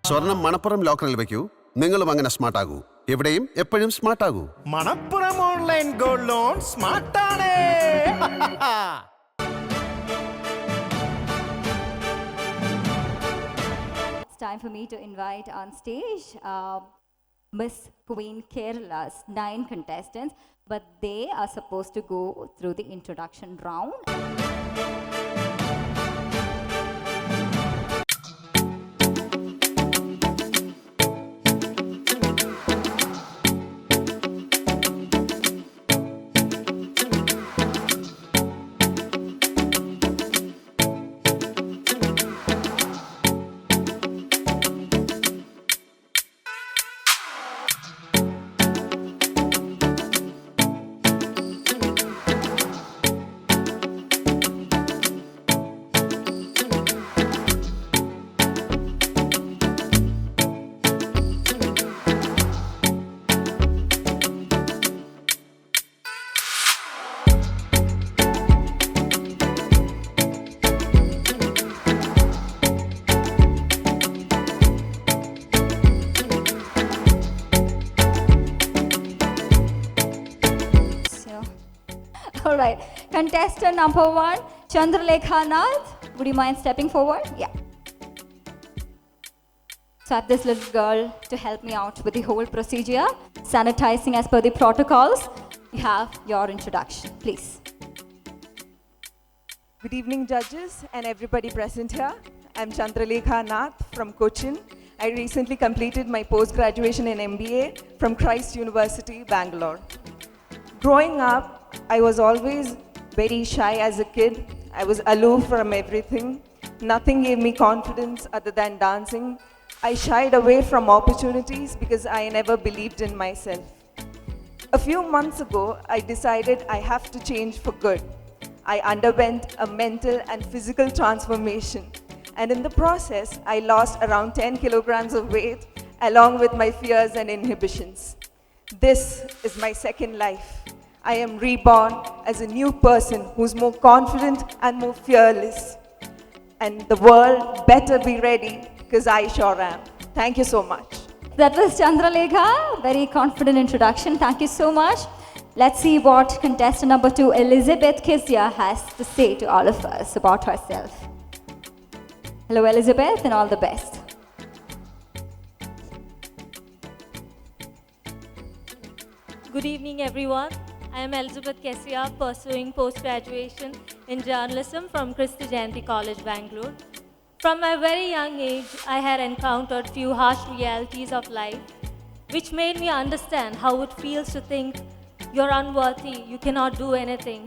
സ്വർണം മണപ്പുറം ലോക്കറിൽ വെക്കൂ, നിങ്ങളും അങ്ങനെ സ്മാർട്ട് ആകൂ. എവിടെയും എപ്പോഴും സ്മാർട്ട് ആകൂ. Manappuram online gold loan smart ആണ്. It's time for me to invite on stage Miss Queen Kerala's 9 contestants, but they are supposed to go through the introduction round. All right, contestant number 1, Chandralekha Nath. Would you mind stepping forward? Yeah. So I have this little girl to help me out with the whole procedure, sanitizing as per the protocols. You have your introduction, please. Good evening, judges and everybody present here. I'm Chandralekha Nath from Cochin. I recently completed my post-graduation in MBA from Christ University, Bangalore. Growing up, I was always very shy as a kid. I was aloof from everything. Nothing gave me confidence other than dancing. I shied away from opportunities because I never believed in myself. A few months ago, I decided I have to change for good. I underwent a mental and physical transformation. And in the process, I lost around 10 kilograms of weight along with my fears and inhibitions. This is my second life. I am reborn as a new person who's more confident and more fearless. And the world better be ready because I sure am. Thank you so much. That was Chandralekha. Very confident introduction. Thank you so much. Let's see what contestant number 2, Elizabeth Kizia, has to say to all of us about herself. Hello, Elizabeth, and all the best. Good evening, everyone. I am Elizabeth Kessia, pursuing post-graduation in journalism from Christy Jayanti College, Bangalore. From my very young age, I had encountered few harsh realities of life, which made me understand how it feels to think you're unworthy, you cannot do anything.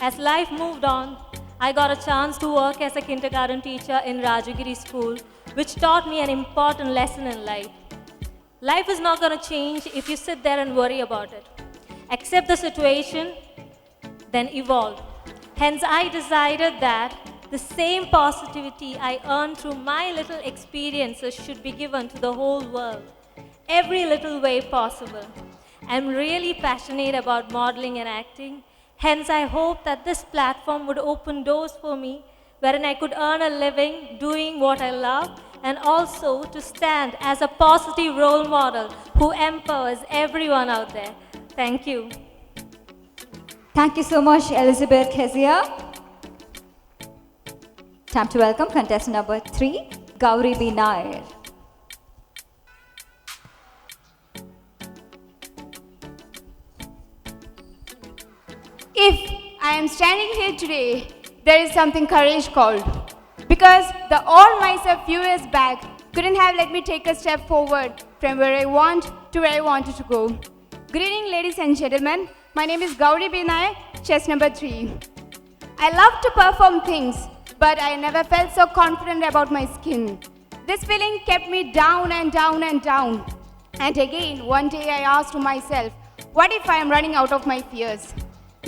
As life moved on, I got a chance to work as a kindergarten teacher in Rajagiri School, which taught me an important lesson in life. Life is not going to change if you sit there and worry about it. Accept the situation, then evolve. Hence, I decided that the same positivity I earned through my little experiences should be given to the whole world, every little way possible. I'm really passionate about modeling and acting. Hence, I hope that this platform would open doors for me wherein I could earn a living doing what I love, and also to stand as a positive role model who empowers everyone out there. Thank you. Thank you so much, Elizabeth Kezia. Time to welcome contestant number 3, Gauri B. Nair. If I am standing here today, there is something courage called. Because the all myself few years back couldn't have let me take a step forward from where I want to where I wanted to go. Good evening, ladies and gentlemen. My name is Gauri B. Nair, chess number 3. I love to perform things, but I never felt so confident about my skin. This feeling kept me down and down and down. And again, one day I asked to myself, what if I am running out of my fears?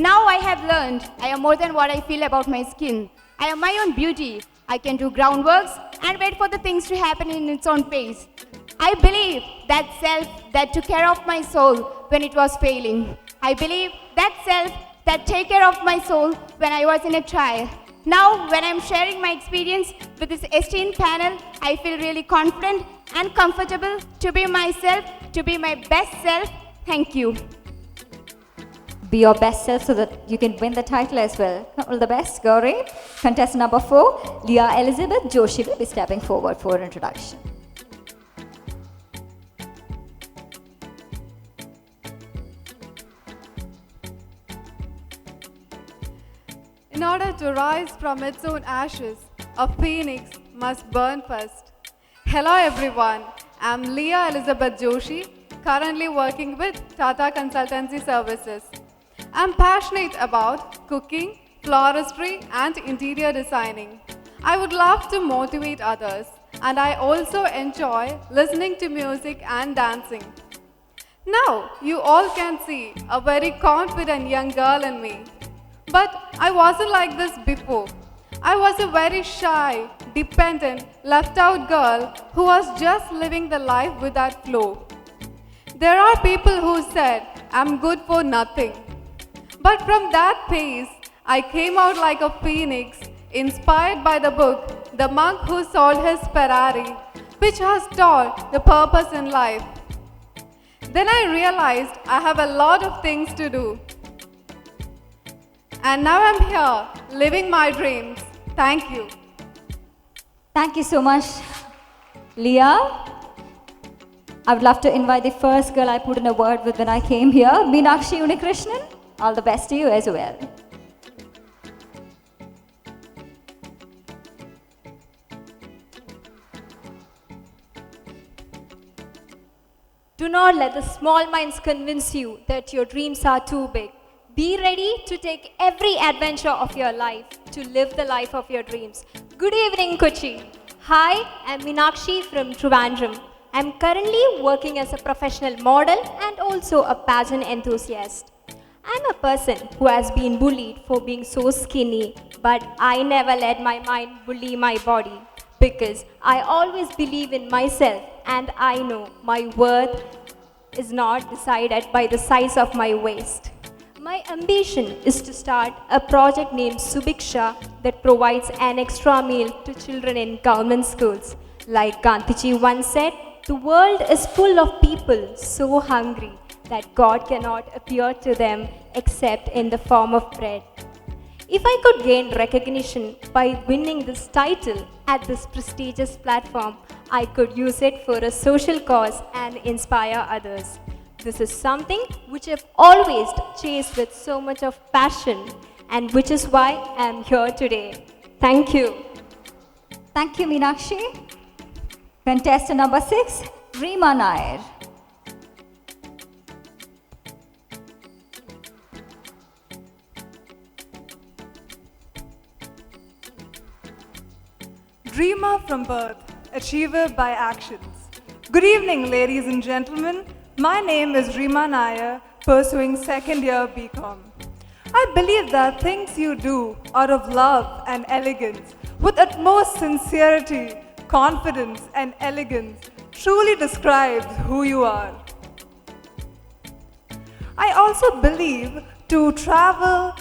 Now I have learned I am more than what I feel about my skin. I am my own beauty. I can do groundworks and wait for the things to happen in its own pace. I believe that self that took care of my soul when it was failing. I believe that self that take care of my soul when I was in a trial. Now, when I'm sharing my experience with this esteemed panel, I feel really confident and comfortable to be myself, to be my best self. Thank you. Be your best self so that you can win the title as well. All the best, Gauri. Contestant number 4, Leah Elizabeth Joshi will be stepping forward for introduction. In order to rise from its own ashes, a phoenix must burn first. Hello everyone, I'm Leah Elizabeth Joshi, currently working with Tata Consultancy Services. I'm passionate about cooking, floristry and interior designing. I would love to motivate others, and I also enjoy listening to music and dancing. Now you all can see a very confident young girl in me. But I wasn't like this before. I was a very shy, dependent, left out girl who was just living the life without flow. There are people who said I'm good for nothing. But from that phase, I came out like a phoenix, inspired by the book The Monk Who Sold His Ferrari, which has taught the purpose in life. Then I realized I have a lot of things to do. And now I'm here, living my dreams. Thank you. Thank you so much, Leah. I would love to invite the first girl I put in a word with when I came here, Meenakshi Unikrishnan. All the best to you as well. Do not let the small minds convince you that your dreams are too big. Be ready to take every adventure of your life to live the life of your dreams. Good evening, Kochi. Hi, I'm Meenakshi from Trivandrum. I'm currently working as a professional model and also a pageant enthusiast. I'm a person who has been bullied for being so skinny, but I never let my mind bully my body because I always believe in myself and I know my worth is not decided by the size of my waist. My ambition is to start a project named Subiksha that provides an extra meal to children in government schools. Like Gandhiji once said, the world is full of people so hungry that God cannot appear to them except in the form of bread. If I could gain recognition by winning this title at this prestigious platform, I could use it for a social cause and inspire others. This is something which I've always chased with so much of passion and which is why I'm here today. Thank you. Thank you, Meenakshi. Contestant number 6, Reema Nair. Dreamer from birth, achiever by actions. Good evening, ladies and gentlemen. My name is Reema Nair, pursuing second year BCom. I believe that things you do out of love and elegance, with utmost sincerity, confidence and elegance, truly describes who you are. I also believe to travel,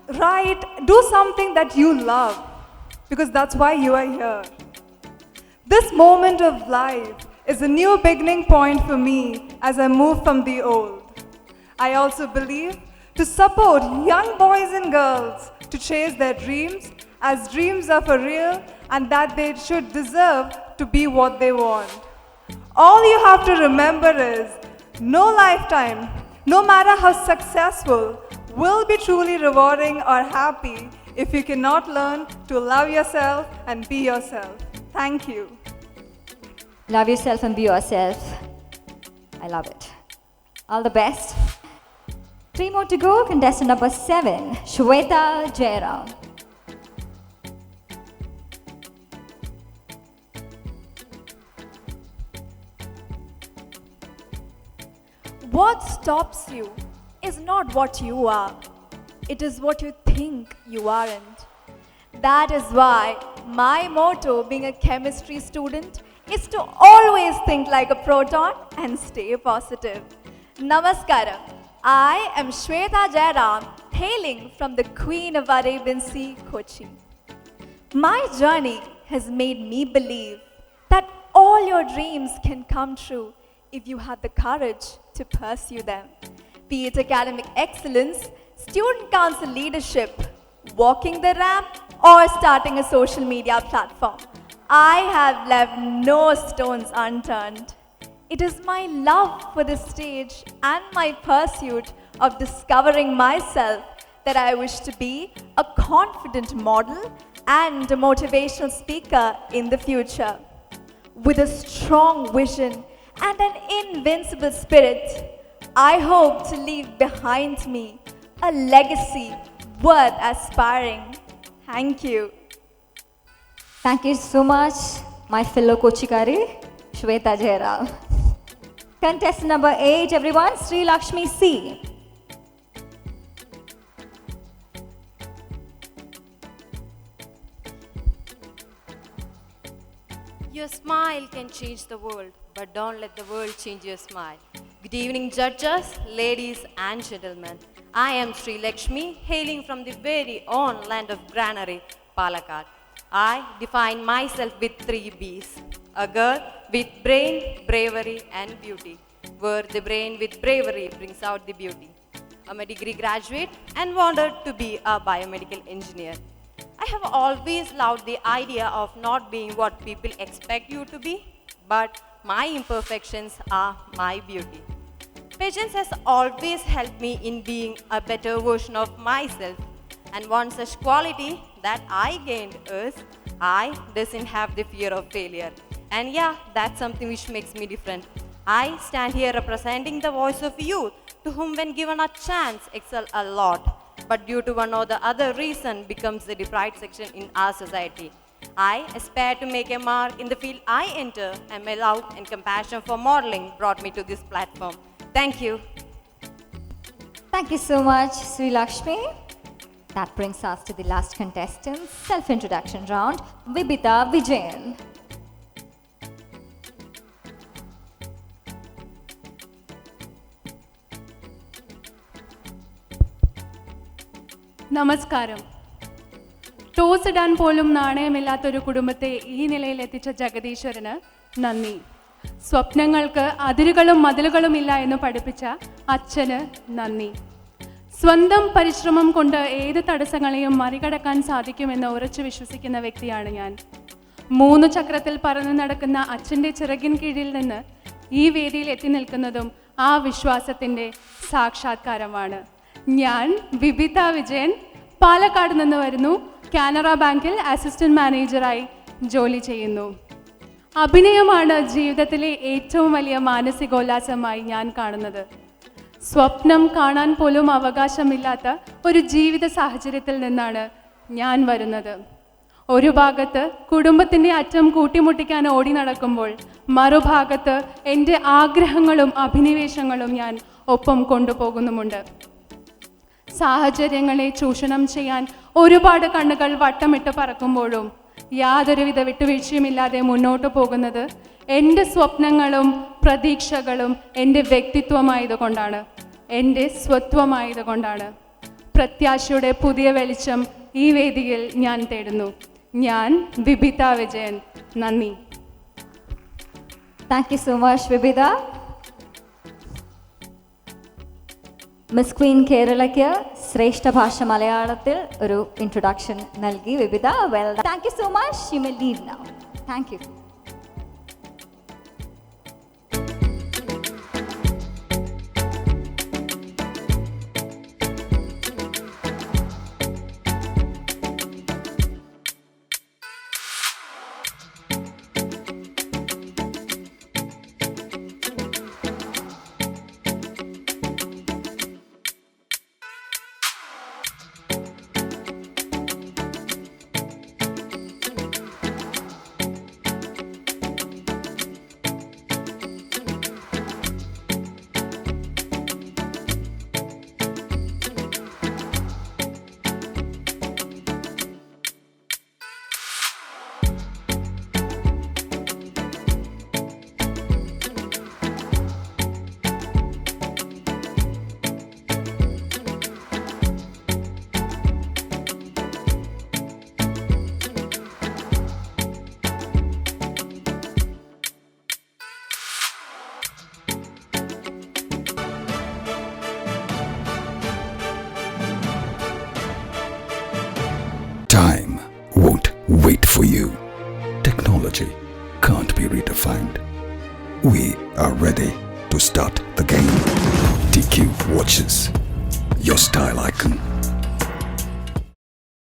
write, do something that you love, because that's why you are here. This moment of life is a new beginning point for me as I move from the old. I also believe to support young boys and girls to chase their dreams, as dreams are for real and that they should deserve to be what they want. All you have to remember is no lifetime, no matter how successful, will be truly rewarding or happy if you cannot learn to love yourself and be yourself. Thank you. Love yourself and be yourself. I love it. All the best. 3 more to go. Contestant number 7, Shweta Jairam. What stops you is not what you are. It is what you think you aren't. That is why my motto, being a chemistry student, is to always think like a proton and stay positive. Namaskaram. I am Shweta Jairam, hailing from the Queen of Arabian Sea, Kochi. My journey has made me believe that all your dreams can come true if you have the courage to pursue them. Be it academic excellence, student council leadership, walking the ramp, or starting a social media platform, I have left no stones unturned. It is my love for the stage and my pursuit of discovering myself that I wish to be a confident model and a motivational speaker in the future. With a strong vision and an invincible spirit, I hope to leave behind me a legacy worth aspiring. Thank you. Thank you so much, my fellow Kochikari, Shweta Jairam. Contestant number 8, everyone, Sri Lakshmi C. Your smile can change the world, but don't let the world change your smile. Good evening, judges, ladies and gentlemen. I am Sri Lakshmi, hailing from the very own land of granary, Palakkad. I define myself with 3 B's. A girl with brain, bravery and beauty, where the brain with bravery brings out the beauty. I'm a degree graduate and wanted to be a biomedical engineer. I have always loved the idea of not being what people expect you to be, but my imperfections are my beauty. Patience has always helped me in being a better version of myself, and one such quality that I gained is I doesn't have the fear of failure. And yeah, that's something which makes me different. I stand here representing the voice of youth to whom when given a chance excel a lot, but due to one or the other reason becomes the deprived section in our society. I aspire to make a mark in the field I enter, and my love and compassion for modeling brought me to this platform. Thank you. Thank you so much, Sri Lakshmi. That brings us to the last contestant, self-introduction round, Vibita Vijayan. നമസ്കാരം. Toss ഇടാൻ പോലും നാണയമില്ലാത്തൊരു കുടുംബത്തെ ഈ നിലയിലെത്തിച്ച ജഗദീശ്വരന് നന്ദി. സ്വപ്നങ്ങൾക്ക് അതിരുകളും മതിലുകളും ഇല്ല എന്ന് പഠിപ്പിച്ച അച്ഛന് നന്ദി. സ്വന്തം പരിശ്രമം കൊണ്ട് ഏത് തടസ്സങ്ങളെയും മറികടക്കാൻ സാധിക്കുമെന്ന് ഉറച്ചു വിശ്വസിക്കുന്ന വ്യക്തിയാണ് ഞാൻ. 3 ചക്രത്തിൽ പറന്നു നടക്കുന്ന അച്ഛൻ്റെ ചിറകിൻ കീഴിൽ നിന്ന് ഈ വേദിയിൽ എത്തി നിൽക്കുന്നതും ആ വിശ്വാസത്തിൻ്റെ സാക്ഷാത്കാരമാണ്. ഞാൻ വിബിത വിജയൻ, പാലക്കാട് നിന്ന് വരുന്നു. കാനറ ബാങ്കിൽ അസിസ്റ്റന്റ് മാനേജറായി ജോലി ചെയ്യുന്നു. അഭിനയമാണ് ജീവിതത്തിലെ ഏറ്റവും വലിയ മാനസികോല്ലാസമായി ഞാൻ കാണുന്നത്. സ്വപ്നം കാണാൻ പോലും അവകാശമില്ലാത്ത ഒരു ജീവിത സാഹചര്യത്തിൽ നിന്നാണ് ഞാൻ വരുന്നത്. ഒരു ഭാഗത്ത് കുടുംബത്തിൻ്റെ അറ്റം കൂട്ടിമുട്ടിക്കാൻ ഓടി നടക്കുമ്പോൾ മറുഭാഗത്ത് എൻ്റെ ആഗ്രഹങ്ങളും അഭിനിവേശങ്ങളും ഞാൻ ഒപ്പം കൊണ്ടുപോകുന്നുമുണ്ട്. സാഹചര്യങ്ങളെ ചൂഷണം ചെയ്യാൻ ഒരുപാട് കണ്ണുകൾ വട്ടമിട്ട് പറക്കുമ്പോഴും യാതൊരുവിധ വിട്ടുവീഴ്ചയുമില്ലാതെ മുന്നോട്ട് പോകുന്നത് എൻ്റെ സ്വപ്നങ്ങളും പ്രതീക്ഷകളും എൻ്റെ വ്യക്തിത്വമായതുകൊണ്ടാണ്, എൻ്റെ സ്വത്വമായതുകൊണ്ടാണ്. പ്രത്യാശയുടെ പുതിയ വെളിച്ചം ഈ വേദിയിൽ ഞാൻ തേടുന്നു. ഞാൻ വിബിത വിജയൻ. നന്ദി. Thank you so much, Vibita. Miss queen കേരളയ്ക്ക് ശ്രേഷ്ഠ ഭാഷ മലയാളത്തിൽ ഒരു ഇൻട്രൊഡക്ഷൻ നൽകി Vibita. Well, thank you so much. You may leave now. Thank you. Time won't wait for you. Technology can't be redefined. We are ready to start the game. TQ Watches, your style icon.